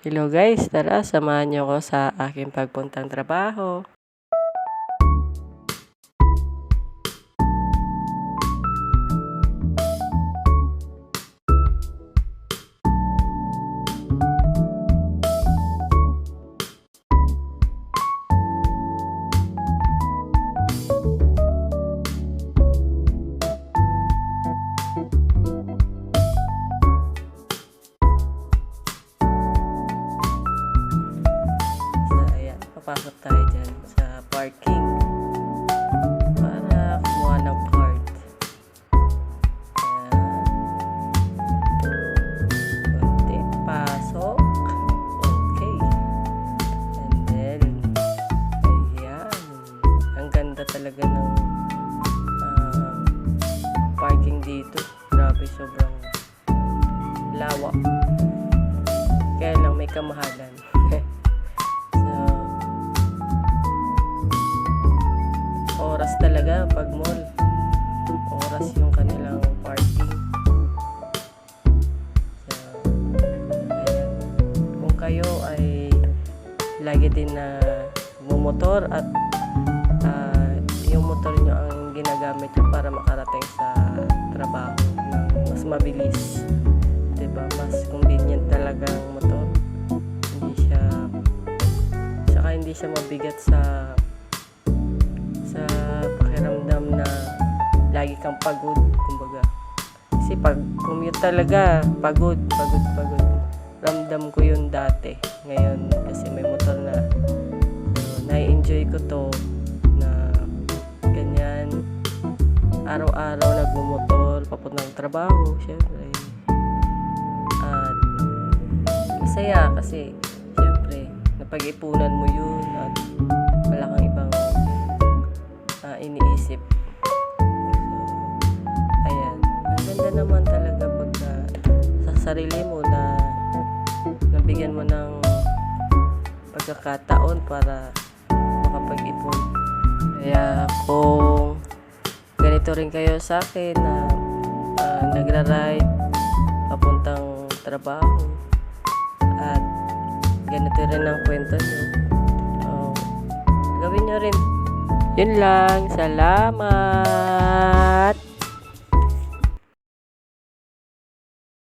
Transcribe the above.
Hello guys, tara samahan niyo ako sa aking pagpuntang trabaho. Papasok tayo dyan sa parking para kumuha ng card. Konti, pasok. Okay. And then, ayan. Ang ganda talaga ng parking dito. Grabe, sobrang lawak. Kaya lang may kamahalan. Oras talaga pag mall. Oras yung kanilang parking. So, ayan. Kung kayo ay lagi din na bumotor at yung motor nyo ang ginagamit nyo para makarating sa trabaho ng mas mabilis. Diba? Mas convenient talaga ang motor. Hindi siya mabigat sa pakiramdam na lagi kang pagod, kumbaga. Kasi pag commute talaga, pagod. Ramdam ko yun dati. Ngayon, kasi may motor na. So, na-enjoy ko to na ganyan. Araw-araw nagmumotor, papuntang trabaho, syempre. At masaya kasi, syempre, napag-ipunan mo yun at wala kang ibang iniisip. So, ayan. Ang ganda naman talaga pagka sa sarili mo na nabigyan mo ng pagkakataon para makapag-ipon. Kaya kung ganito rin kayo sa akin na nagra-ride papuntang trabaho at ganito rin ang kwento nyo, gawin nyo rin. Yun lang. Salamat!